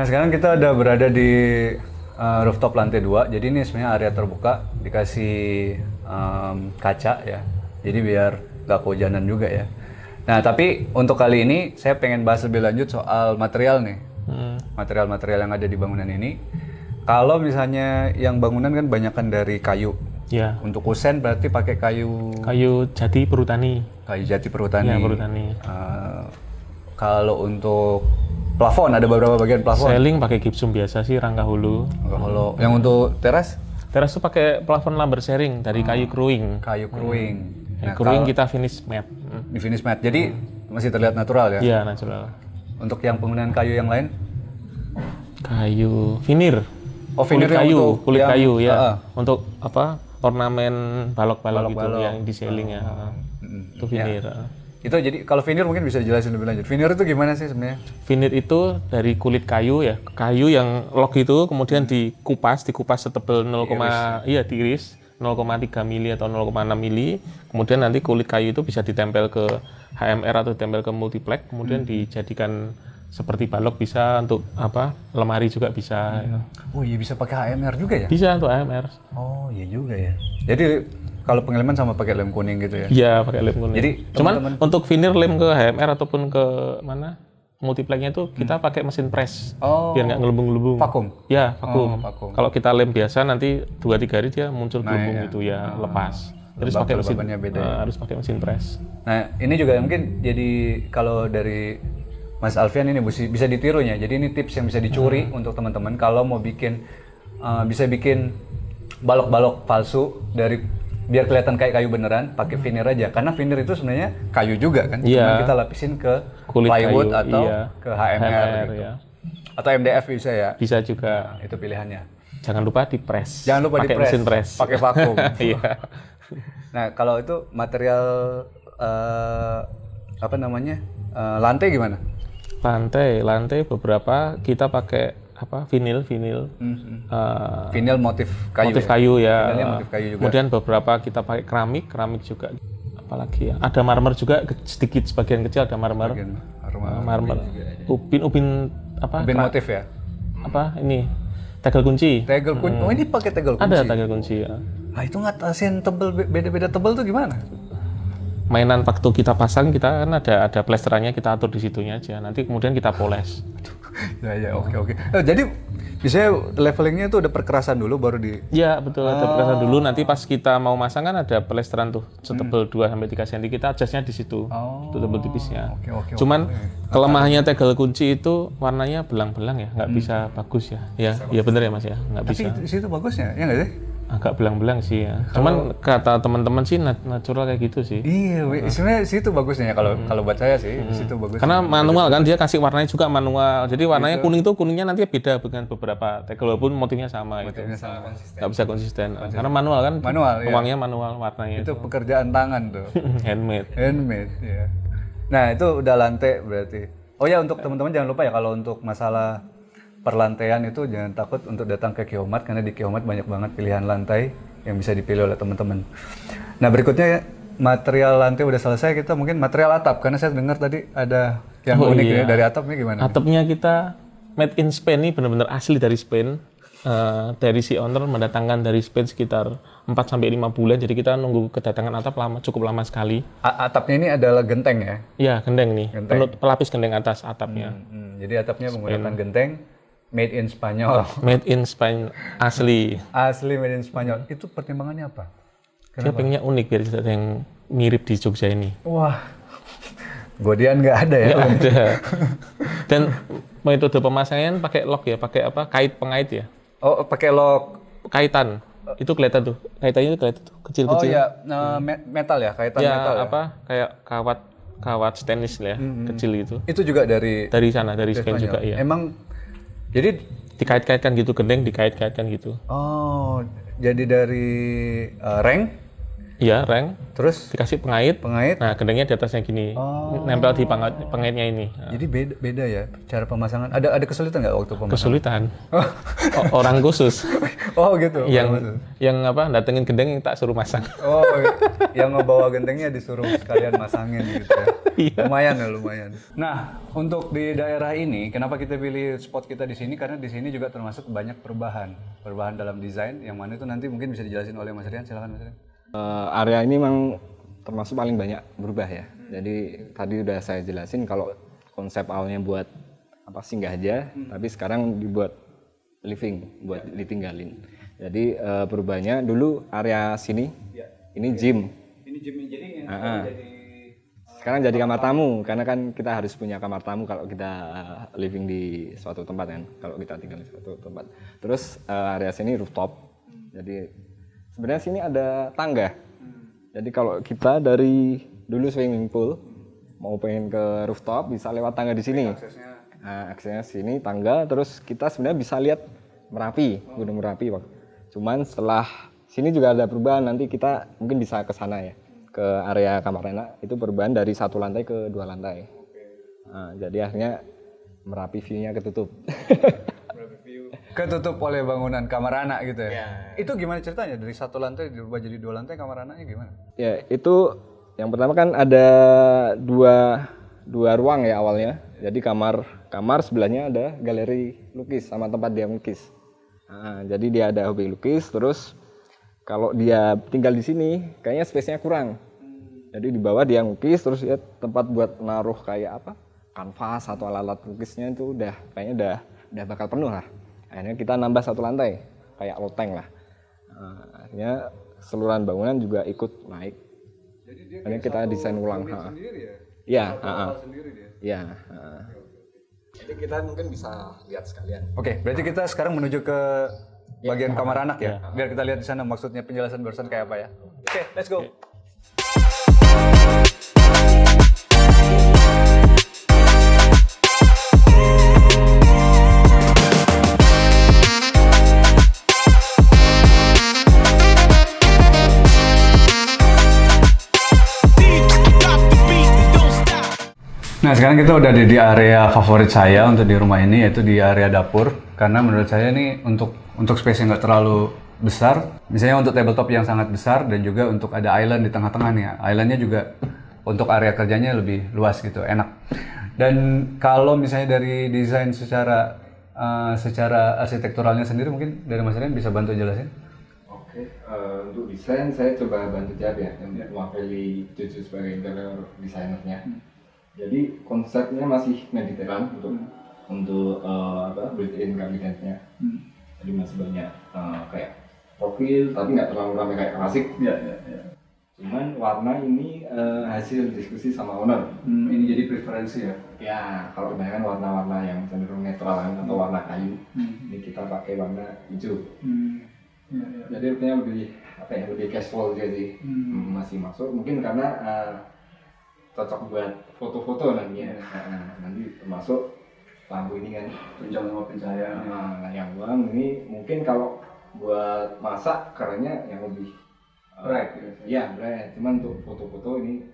sekarang kita udah berada di rooftop lantai 2. Jadi ini sebenarnya area terbuka, dikasih kaca ya. Jadi biar nggak kehujanan juga ya. Nah, tapi untuk kali ini saya pengen bahas lebih lanjut soal material nih. Material-material yang ada di bangunan ini. Kalau misalnya yang bangunan kan banyakan dari kayu. Ya. Untuk kusen berarti pakai kayu Jati Perhutani. kayu jati perhutani. Ya, Perhutani. Kalau untuk plafon ada beberapa bagian plafon. Ceiling pakai gipsum biasa sih, rangka hulu. Kalau yang untuk teras Teras tuh pakai plafon lumber sharing dari kayu kruing. kayu kruing. Kayu kruing kita finish matte. Di finish matte. Jadi masih terlihat natural ya. Iya, natural. Untuk yang penggunaan kayu yang lain? Kayu veneer. Oh, veneer yang untuk kulit yang- kayu ya. Untuk apa? Ornamen balok-balok gitu Balok-balok. yang di ceiling ya. Itu veneer. Itu jadi kalau veneer mungkin bisa dijelasin lebih lanjut. Veneer itu gimana sih sebenarnya? Veneer itu dari kulit kayu ya. Kayu yang log itu kemudian dikupas setebal 0, iya diiris 0,3 mili atau 0,6 mili. Kemudian nanti kulit kayu itu bisa ditempel ke HMR atau ditempel ke multiplex, kemudian dijadikan seperti balok, bisa untuk apa? Lemari juga bisa. Ya. Oh iya, bisa pakai HMR juga ya? Bisa untuk HMR. Oh iya juga ya. Jadi kalau pengeleman sama pakai lem kuning gitu ya? Iya, pakai lem kuning. Jadi, cuman untuk veneer lem ke HMR ataupun ke mana? Multiplexnya itu kita pakai mesin press. Oh. Biar nggak ngelubung-gelubung. Vakum? Ya, vakum. Vakum. Kalau kita lem biasa nanti 2-3 hari dia muncul gelembung gitu ya, lepas. Terus pakai mesin Kelembabannya beda ya? harus pakai mesin press. Nah, ini juga mungkin jadi kalau dari Mas Alfian ini bisa ditirunya. Jadi ini tips yang bisa dicuri untuk teman-teman kalau mau bikin bisa bikin balok-balok palsu dari biar kelihatan kayak kayu beneran, pakai veneer aja. Karena veneer itu sebenarnya kayu juga kan. Iya. Cuma kita lapisin ke Kulit plywood kayu, atau iya. ke HMR, gitu. ya. Atau MDF bisa ya. Bisa juga. Nah, itu pilihannya. Jangan lupa di press. Jangan lupa pakai di-press, mesin press. pakai vakum. Iya. Nah, kalau itu material apa namanya? Lantai gimana? Lantai beberapa kita pakai apa? Vinil. Vinyl motif kayu. Motif ya? kayu ya. Vinilnya motif kayu juga. Kemudian beberapa kita pakai keramik juga. Apalagi ya, ada marmer juga sedikit, sebagian kecil ada marmer. Bagian Marmer. Ubin apa? Ubin motif ya. Apa ini? Tegel kunci. Tegel kunci. Oh, ini pakai tegel kunci. Ada tegel kunci ya. Ah, itu ngatasin tebel beda-beda tebel tuh gimana? Mainan waktu kita pasang, kita kan ada plesterannya, kita atur di situnya aja. Nanti kemudian kita poles. Ya, oke. Oh, jadi biasanya levelingnya itu udah perkerasan dulu baru di. Ya betul, ada plesteran dulu. Nanti pas kita mau masang kan ada plesteran tuh setebal 2-3 cm. Kita adjustnya di situ, itu tebel tipisnya. Oke. Cuman kelemahannya tegel kunci itu warnanya belang-belang ya, nggak bisa bagus ya. Ya bener ya Mas ya, nggak bisa. Tapi di situ bagusnya, ya nggak sih? Agak belang-belang sih ya. Cuman kata teman-teman sih natural kayak gitu sih. Iya, sebenarnya situ bagusnya ya kalau buat saya sih, di situ bagus. Karena manual kan, dia kasih warnanya juga manual. Jadi warnanya kuning tuh, kuningnya nanti beda dengan beberapa tegel walaupun motifnya sama gitu. Motifnya sama. Nggak bisa konsisten. Karena manual kan, Manual, ya. uangnya manual warnanya Itu pekerjaan tangan tuh. handmade. Handmade, ya. Nah, itu udah lantai berarti. Oh ya, untuk teman-teman jangan lupa ya kalau untuk masalah perlantaian itu jangan takut untuk datang ke Keomat, karena di Keomat banyak banget pilihan lantai yang bisa dipilih oleh teman-teman. Nah, berikutnya material lantai udah selesai, kita mungkin material atap, karena saya dengar tadi ada yang unik ya dari atapnya gimana? Atapnya kita made in Spain, ini benar-benar asli dari Spain. Dari si owner mendatangkan dari Spain sekitar 4-5 bulan, jadi kita nunggu kedatangan atap cukup lama sekali. Atapnya ini adalah genteng ya? Iya, gendeng nih, pelapis gendeng atas atapnya. Jadi atapnya menggunakan genteng, made in Spanyol. Made in Spain asli. Asli made in Spanyol. Itu pertimbangannya apa? Dia pengennya unik biar tidak ada yang mirip di Jogja ini. Wah, Godian nggak ada ya? Nggak ada. Dan metode pemasangan pakai lock ya, pakai apa? Kait pengait ya. Oh, pakai lock. Kaitan. Itu kelihatan tuh. Kaitannya itu kelihatan tuh, Oh kecil-kecil. ya, metal ya, kaitan Ya, metal ya. apa? Kayak kawat stainless ya, kecil itu. Itu juga dari Sana, dari Spain Spanyol. juga ya. Emang jadi Dikait-kaitkan gitu, gendeng dikait-kaitkan gitu. oh, jadi dari reng Iya, reng. Terus Dikasih pengait. pengait. Nah, gendengnya di atasnya gini. Nempel di pengaitnya ini. Jadi beda ya cara pemasangan. Ada kesulitan nggak waktu pemasangan? Kesulitan. Orang khusus. Oh gitu. yang apa? Datengin gendeng yang tak suruh masang. Oh, yang ngebawa gentengnya disuruh sekalian masangin gitu ya. Iya. Lumayan. Nah, untuk di daerah ini, kenapa kita pilih spot kita di sini? Karena di sini juga termasuk banyak perubahan dalam desain, yang mana itu nanti mungkin bisa dijelasin oleh Mas Rian. Silakan Mas Rian. Area ini memang termasuk paling banyak berubah ya. Jadi tadi udah saya jelasin kalau konsep awalnya buat singgah aja, tapi sekarang dibuat living, buat ditinggalin. Jadi perubahannya dulu area sini, ini gym. Ini gym jadi Sekarang jadi kamar tamu, karena kan kita harus punya kamar tamu kalau kita living di suatu tempat kan, kalau kita tinggal di suatu tempat. Terus area sini rooftop. Jadi sebenarnya sini ada tangga. Jadi kalau kita dari dulu swimming pool mau pengen ke rooftop bisa lewat tangga di sini. Aksesnya sini tangga, terus kita sebenarnya bisa lihat Merapi, Gunung Merapi. Cuman setelah sini juga ada perubahan, nanti kita mungkin bisa ke sana ya, ke area kamar enak. Itu perubahan dari 1 lantai ke 2 lantai. Jadi akhirnya Merapi view-nya ketutup. ketutup oleh bangunan kamar anak gitu ya. Itu gimana ceritanya dari 1 lantai dirubah jadi 2 lantai kamar anaknya gimana? Ya itu yang pertama kan ada dua ruang ya awalnya. Jadi kamar sebelahnya ada galeri lukis sama tempat dia melukis. Jadi dia ada hobi lukis, terus kalau dia tinggal di sini kayaknya space-nya kurang. Jadi di bawah dia lukis, terus ya tempat buat naruh kayak kanvas atau alat-alat lukisnya itu kayaknya udah bakal penuh lah. Akhirnya kita nambah 1 lantai, kayak loteng lah. Akhirnya keseluruhan bangunan juga ikut naik. Jadi dia akhirnya kita desain ulang. Sendiri ya? Iya. Sendiri dia? Iya. Jadi kita mungkin bisa lihat sekalian. Oke, berarti kita sekarang menuju ke bagian kamar anak ya? Biar kita lihat di sana maksudnya penjelasan barusan kayak apa ya. Oke, let's go. Nah, sekarang kita udah di area favorit saya untuk di rumah ini, yaitu di area dapur. Karena menurut saya ini untuk space yang nggak terlalu besar, misalnya untuk tabletop yang sangat besar, dan juga untuk ada island di tengah-tengah nih. Islandnya juga untuk area kerjanya lebih luas gitu, enak. Dan kalau misalnya dari desain secara arsitekturalnya sendiri, mungkin dari Mas Rian bisa bantu jelasin? Oke, untuk desain saya coba bantu jawab ya, mewakili Cucu sebagai interior desainernya. Jadi konsepnya masih mediterranean untuk built-in kabinetnya. Jadi masih banyak kayak profil, tapi nggak terlalu ramai kayak klasik. Ya. Cuman warna ini hasil diskusi sama owner. Ini jadi preferensi ya? Ya, kalau kebanyakan warna-warna yang cenderung netral atau warna kayu, ini kita pakai warna hijau. Jadi rupanya lebih casual jadi masih masuk. Mungkin karena cocok buat foto-foto nantinya. Nanti termasuk lampu ini kan Tunjang sama pencahayaan. Yang bang ini mungkin kalau buat masak karena yang lebih bright. Iya bright. Cuman untuk foto-foto ini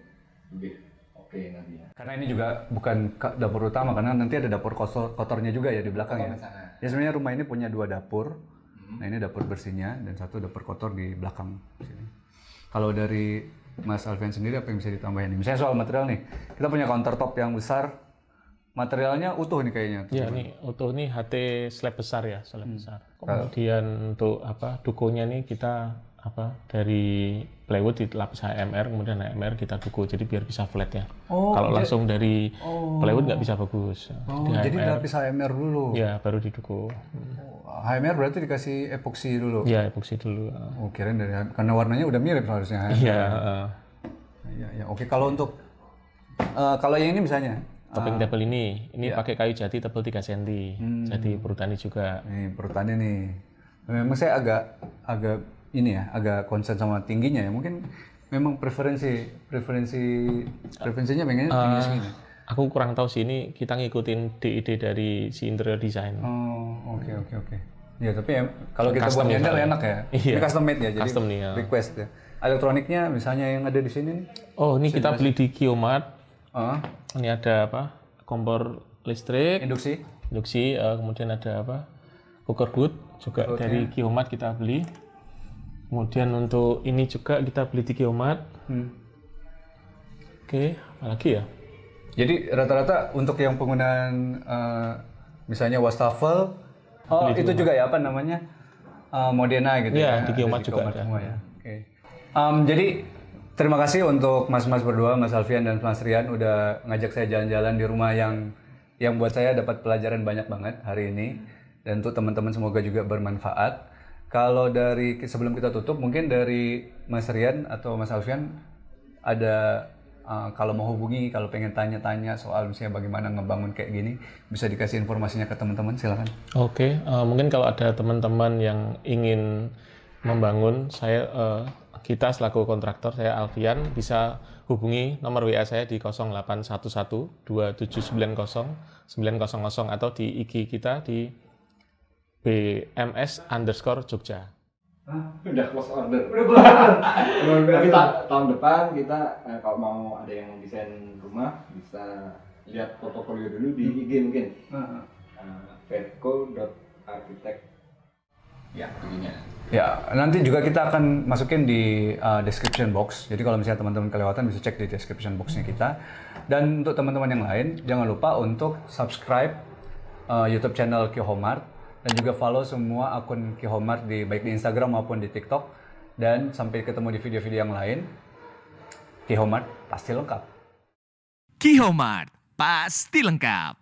lebih oke nantinya. Karena ini juga bukan dapur utama, karena nanti ada dapur kotornya juga ya di belakang ya. Ya sebenarnya rumah ini punya 2 dapur. Nah ini dapur bersihnya dan 1 dapur kotor di belakang sini. Kalau dari Mas Alfian sendiri apa yang bisa ditambahin? Misalnya soal material nih, kita punya countertop yang besar, materialnya utuh nih kayaknya. Iya nih utuh nih HT slab besar ya, slab besar. Kemudian untuk dukonya nih kita dari plywood dilapis HMR, kemudian HMR kita duko jadi biar bisa flat ya. Kalau langsung dari plywood nggak bisa bagus. Jadi dilapis HMR dulu. Ya baru diduko. HMR berarti dikasih epoksi dulu? Iya, epoksi dulu. Oh, kirain karena warnanya udah mirip seharusnya. Iya. Ya, oke. Kalau untuk kalau yang ini misalnya topping table ini pakai kayu jati tebal 3 cm. Jadi perutani juga. Nih, perutani nih. Memang saya agak agak concern sama tingginya ya. Mungkin memang preferensinya pengennya tinggi segini. Aku kurang tahu sih, ini kita ngikutin DID dari si interior design. Oh, oke. Ya, tapi kalau kita Custom buat handle ya, enak ya. Iya. Ini custom made ya, jadi Custom nih, ya. request ya. elektroniknya misalnya yang ada di sini nih. Oh, ini kita beli di Geomart. Ah, Ini ada apa? Kompor listrik, induksi. induksi, kemudian ada apa? Cooker hood juga dari Geomart kita beli. Kemudian untuk ini juga kita beli di Geomart. Oke, apa lagi ya? Jadi rata-rata untuk yang penggunaan misalnya wastafel, itu juga ya apa namanya Modena gitu Iya, ya. di Geomart Ada juga ada. semua ya. Oke. Jadi terima kasih untuk mas-mas berdua, Mas Alfian dan Mas Rian udah ngajak saya jalan-jalan di rumah yang buat saya dapat pelajaran banyak banget hari ini, dan untuk teman-teman semoga juga bermanfaat. Kalau dari sebelum kita tutup, mungkin dari Mas Rian atau Mas Alfian ada kalau mau hubungi, kalau pengen tanya-tanya soal misalnya bagaimana ngebangun kayak gini, bisa dikasih informasinya ke teman-teman, silakan. Oke, mungkin kalau ada teman-teman yang ingin membangun, kita selaku kontraktor, saya Alfian, bisa hubungi nomor WA saya di 0811-2790-900 atau di IG kita di BMS_Jogja. Udah close order. Tapi tahun depan kita kalau mau ada yang mau desain rumah bisa lihat portofolio dulu di IG mungkin. Verco.architect. Ya, begini. Ya, nanti juga kita akan masukin di description box. Jadi kalau misalnya teman-teman kelewatan bisa cek di description boxnya kita. Dan untuk teman-teman yang lain, jangan lupa untuk subscribe YouTube channel Kihomart dan juga follow semua akun Kihomart baik di Instagram maupun di TikTok. Dan sampai ketemu di video-video yang lain. Kihomart pasti lengkap. Kihomart, pasti lengkap.